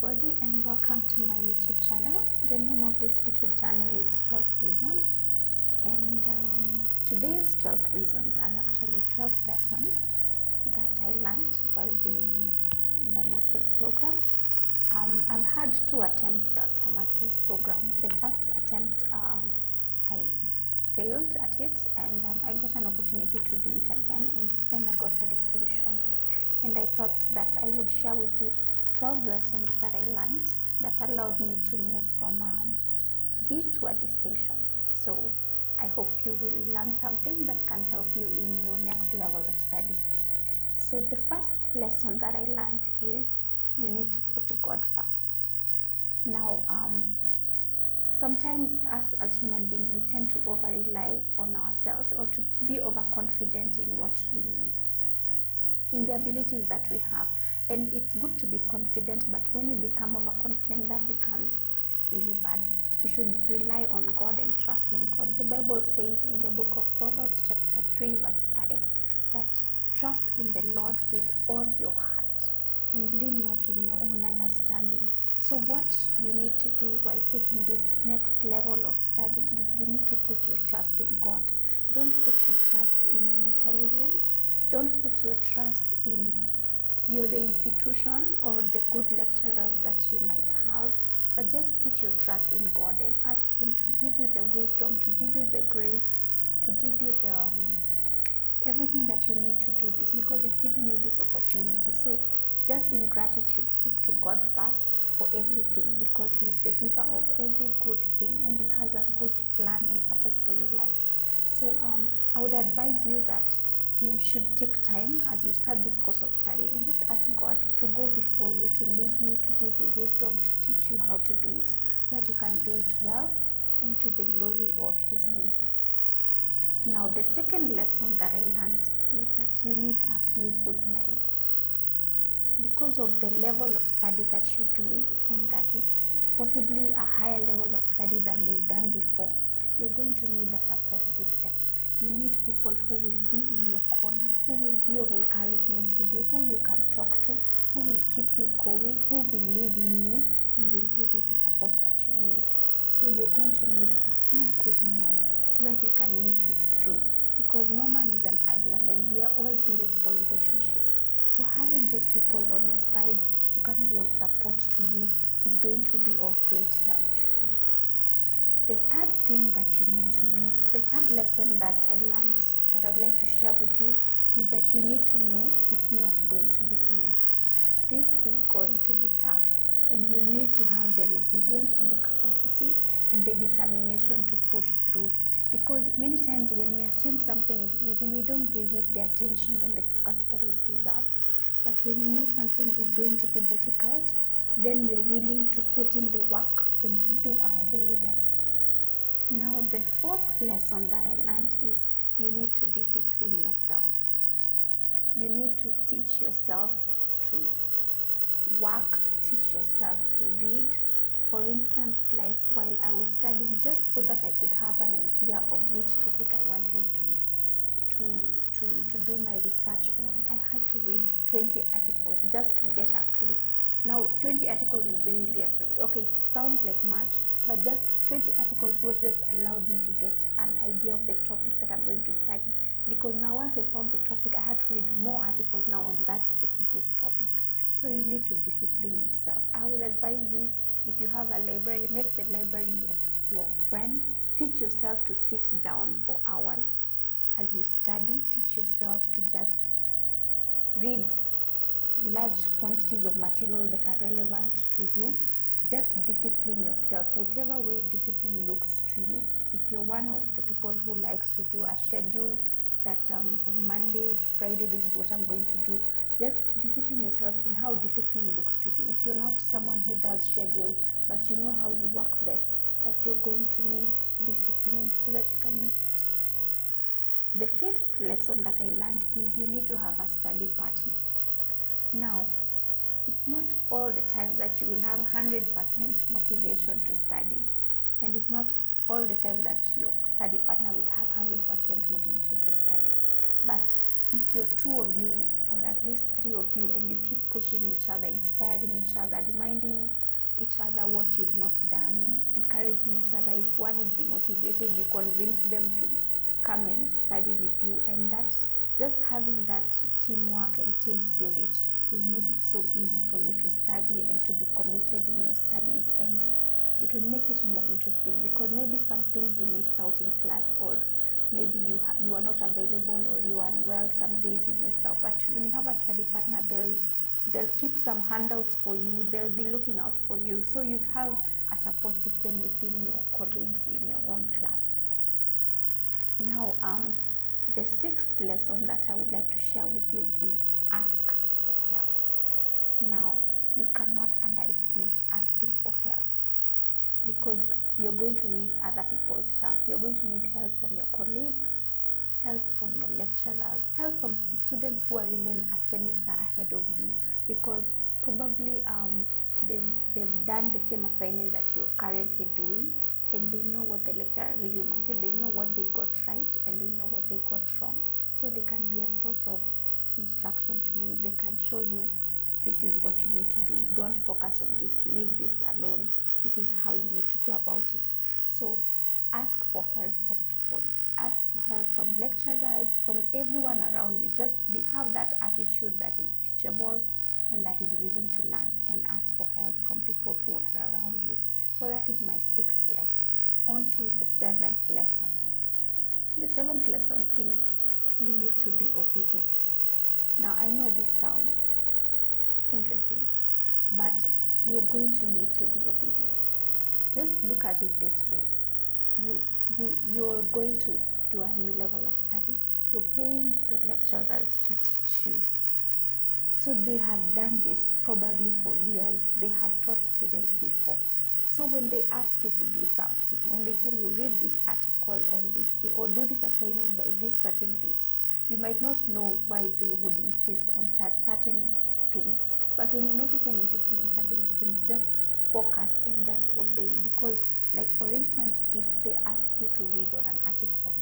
everybody, and welcome to my YouTube channel. The name of this YouTube channel is 12 Reasons, and today's 12 reasons are actually 12 lessons that I learned while doing my master's program. I've had 2 attempts at a master's program. The first attempt, I failed at it, and I got an opportunity to do it again, and this time I got a distinction. And I thought that I would share with you 12 lessons that I learned that allowed me to move from D to a distinction. So I hope you will learn something that can help you in your next level of study. So the first lesson that I learned is you need to put God first. Now, sometimes us as human beings, we tend to over-rely on ourselves or to be overconfident in the abilities that we have. And it's good to be confident, but when we become overconfident, that becomes really bad. We should rely on God and trust in God. The Bible says in the book of Proverbs chapter 3 verse 5 that trust in the Lord with all your heart and lean not on your own understanding. So what you need to do while taking this next level of study is you need to put your trust in God. Don't put your trust in your intelligence. Don't put your trust in the institution or the good lecturers that you might have, but just put your trust in God and ask Him to give you the wisdom, to give you the grace, to give you the everything that you need to do this, because He's given you this opportunity. So just in gratitude, look to God first for everything, because He is the giver of every good thing and He has a good plan and purpose for your life. So I would advise you that you should take time as you start this course of study and just ask God to go before you, to lead you, to give you wisdom, to teach you how to do it so that you can do it well and to the glory of His name. Now, the second lesson that I learned is that you need a few good men. Because of the level of study that you're doing and that it's possibly a higher level of study than you've done before, you're going to need a support system. You need people who will be in your corner, who will be of encouragement to you, who you can talk to, who will keep you going, who believe in you and will give you the support that you need. So you're going to need a few good men so that you can make it through, because no man is an island and we are all built for relationships. So having these people on your side who can be of support to you is going to be of great help to you. The third thing that you need to know, the third lesson that I learned that I would like to share with you is that you need to know it's not going to be easy. This is going to be tough, and you need to have the resilience and the capacity and the determination to push through, because many times when we assume something is easy, we don't give it the attention and the focus that it deserves. But when we know something is going to be difficult, then we're willing to put in the work and to do our very best. Now, the fourth lesson that I learned is you need to discipline yourself. You need to teach yourself to work, teach yourself to read. For instance, like while I was studying, just so that I could have an idea of which topic I wanted to do my research on, I had to read 20 articles just to get a clue. Now, 20 articles is very little. Okay, it sounds like much, but just 20 articles was just allowed me to get an idea of the topic that I'm going to study. Because now once I found the topic, I had to read more articles now on that specific topic. So you need to discipline yourself. I would advise you, if you have a library, make the library your friend. Teach yourself to sit down for hours as you study. Teach yourself to just read large quantities of material that are relevant to you. Just discipline yourself, whichever way discipline looks to you. If you're one of the people who likes to do a schedule that on Monday or Friday, this is what I'm going to do, just discipline yourself in how discipline looks to you. If you're not someone who does schedules, but you know how you work best, but you're going to need discipline so that you can make it. The fifth lesson that I learned is you need to have a study partner. Now, it's not all the time that you will have 100% motivation to study, and it's not all the time that your study partner will have 100% motivation to study. But if you're two of you or at least three of you and you keep pushing each other, inspiring each other, reminding each other what you've not done, encouraging each other, if one is demotivated, you convince them to come and study with you, and that just having that teamwork and team spirit will make it so easy for you to study and to be committed in your studies, and it will make it more interesting, because maybe some things you missed out in class, or maybe you are not available, or you are unwell, some days you missed out. But when you have a study partner, they'll keep some handouts for you, they'll be looking out for you, so you'll have a support system within your colleagues in your own class. Now, the sixth lesson that I would like to share with you is ask for help. Now, you cannot underestimate asking for help, because you're going to need other people's help. You're going to need help from your colleagues, help from your lecturers, help from students who are even a semester ahead of you, because probably they've done the same assignment that you're currently doing, and they know what the lecturer really wanted. They know what they got right, and they know what they got wrong. So they can be a source of instruction to you. They can show you, this is what you need to do. Don't focus on this. Leave this alone. This is how you need to go about it. So ask for help from people. Ask for help from lecturers, from everyone around you. Just have that attitude that is teachable and that is willing to learn, and ask for help from people who are around you. So that is my sixth lesson. On to the seventh lesson. The seventh lesson is you need to be obedient. Now, I know this sounds interesting, but you're going to need to be obedient. Just look at it this way. You're going to do a new level of study. You're paying your lecturers to teach you. So they have done this probably for years. They have taught students before. So when they ask you to do something, when they tell you read this article on this day or do this assignment by this certain date, you might not know why they would insist on certain things. But when you notice them insisting on certain things, just focus and just obey. Because, like, for instance, if they asked you to read on an article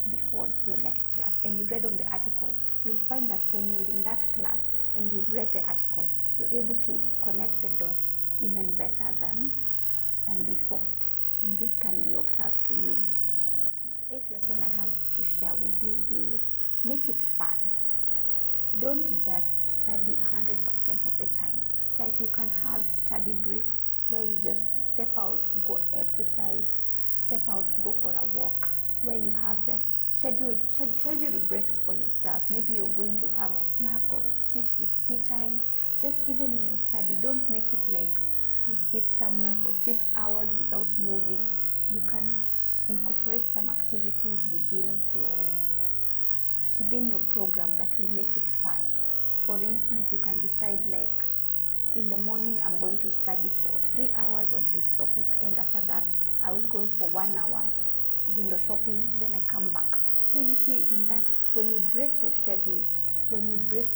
before your next class and you read on the article, you'll find that when you're in that class and you've read the article, you're able to connect the dots even better than before. And this can be of help to you. The eighth lesson I have to share with you is make it fun. Don't just study 100% of the time. Like, you can have study breaks where you just step out, go exercise, step out, go for a walk, where you have just schedule breaks for yourself. Maybe you're going to have a snack or it's tea time. Just even in your study, don't make it like you sit somewhere for 6 hours without moving. You can incorporate some activities within your program that will make it fun. For instance, you can decide, like, in the morning I'm going to study for 3 hours on this topic, and after that I will go for 1 hour window shopping, then I come back. So you see, in that, when you break your schedule, when you break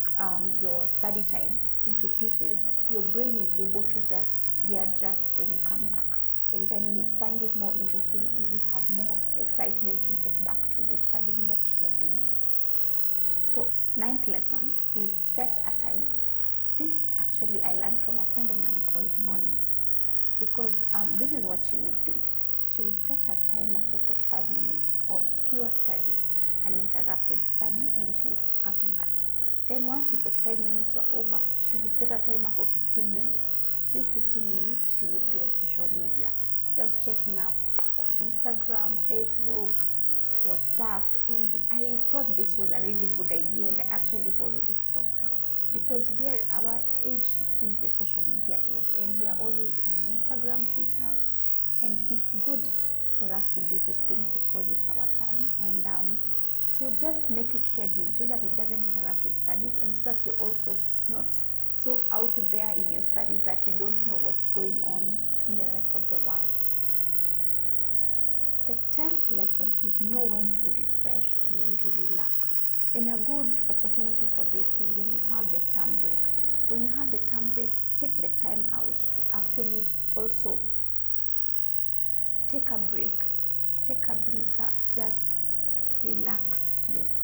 your study time into pieces, your brain is able to just readjust when you come back, and then you find it more interesting and you have more excitement to get back to the studying that you are doing. So, ninth lesson is set a timer. This actually I learned from a friend of mine called Noni, because this is what she would do. She would set a timer for 45 minutes of pure study, uninterrupted study, and she would focus on that. Then once the 45 minutes were over, she would set a timer for 15 minutes. These 15 minutes she would be on social media, just checking up on Instagram, Facebook, WhatsApp, and I thought this was a really good idea, and I actually borrowed it from her, because our age is the social media age, and we are always on Instagram, Twitter, and it's good for us to do those things because it's our time. And so just make it scheduled so that it doesn't interrupt your studies, and so that you're also not so out there in your studies that you don't know what's going on in the rest of the world. The 10th lesson is know when to refresh and when to relax. And a good opportunity for this is when you have the term breaks. When you have the term breaks, take the time out to actually also take a break, take a breather, just relax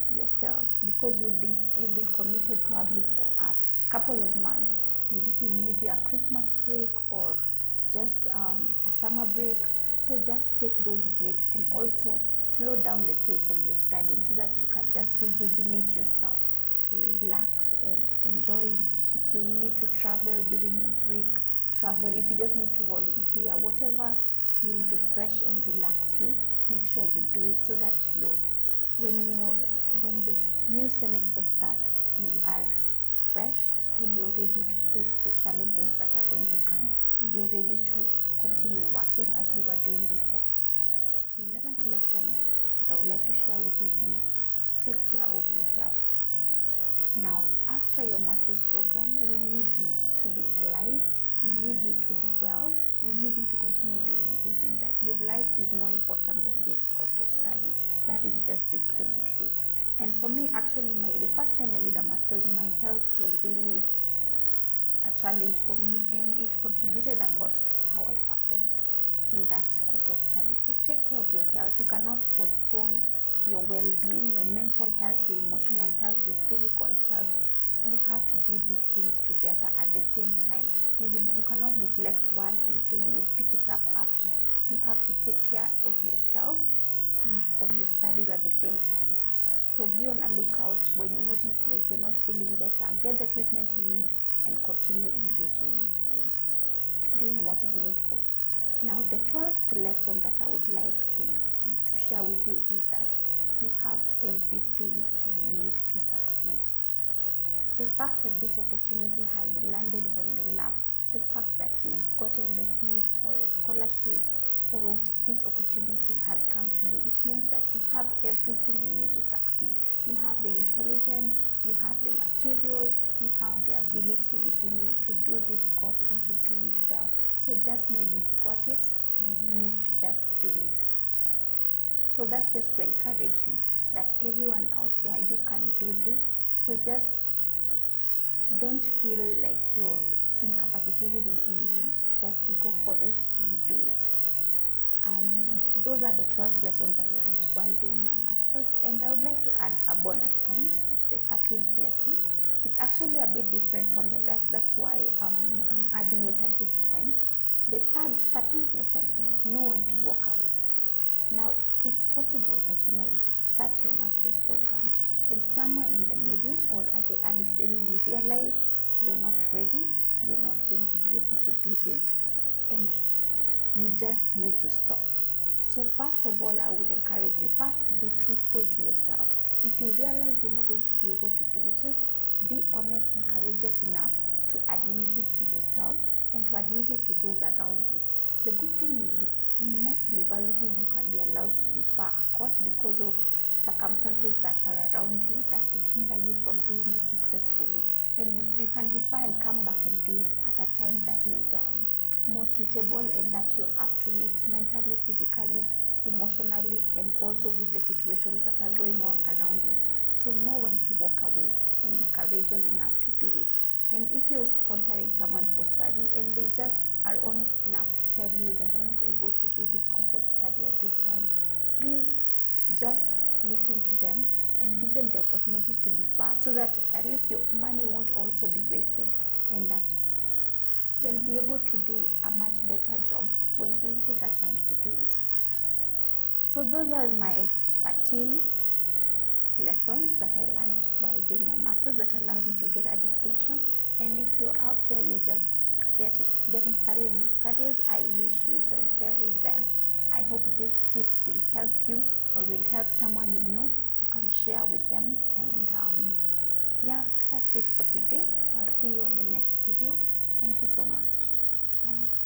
yourself, because you've been committed probably for a couple of months, and this is maybe a Christmas break or just a summer break. So just take those breaks and also slow down the pace of your studying so that you can just rejuvenate yourself, relax and enjoy. If you need to travel during your break, travel. If you just need to volunteer, whatever will refresh and relax you, make sure you do it so that when the new semester starts, you are fresh and you're ready to face the challenges that are going to come, and you're ready to continue working as you were doing before. The 11th lesson that I would like to share with you is take care of your health. Now, after your master's program, we need you to be alive. We need you to be well. We need you to continue being engaged in life. Your life is more important than this course of study. That is just the plain truth. And for me, actually, the first time I did a master's, my health was really a challenge for me, and it contributed a lot to how I performed in that course of study. So take care of your health. You cannot postpone your well-being, your mental health, your emotional health, your physical health. You have to do these things together at the same time. You cannot neglect one and say you will pick it up after. You have to take care of yourself and of your studies at the same time. So be on a lookout when you notice like you're not feeling better. Get the treatment you need and continue engaging and doing what is needful. Now, the 12th lesson that I would like to share with you is that you have everything you need to succeed. The fact that this opportunity has landed on your lap, the fact that you've gotten the fees or the scholarship or what this opportunity has come to you, it means that you have everything you need to succeed. You have the intelligence, you have the materials, you have the ability within you to do this course and to do it well. So just know you've got it and you need to just do it. So that's just to encourage you that everyone out there, you can do this. So just don't feel like you're incapacitated in any way. Just go for it and do it. Those are the 12 lessons I learned while doing my master's, and I would like to add a bonus point. It's the 13th lesson. It's actually a bit different from the rest. That's why I'm adding it at this point. The 13th lesson is know when to walk away. Now, it's possible that you might start your master's program and somewhere in the middle or at the early stages you realize you're not ready, you're not going to be able to do this, and you just need to stop. So first of all, I would encourage you, first be truthful to yourself. If you realize you're not going to be able to do it, just be honest and courageous enough to admit it to yourself and to admit it to those around you. The good thing is in most universities you can be allowed to defer a course because of circumstances that are around you that would hinder you from doing it successfully, and you can defer and come back and do it at a time that is more suitable and that you're up to it mentally, physically, emotionally, and also with the situations that are going on around you. So know when to walk away and be courageous enough to do it. And if you're sponsoring someone for study and they just are honest enough to tell you that they're not able to do this course of study at this time, please just listen to them and give them the opportunity to defer so that at least your money won't also be wasted, and that they'll be able to do a much better job when they get a chance to do it. So those are my 13 lessons that I learned while doing my master's that allowed me to get a distinction. And if you're out there, you're just getting started in your studies, I wish you the very best. I hope these tips will help you or will help someone you know. You can share with them. And yeah, that's it for today. I'll see you on the next video. Thank you so much. Bye.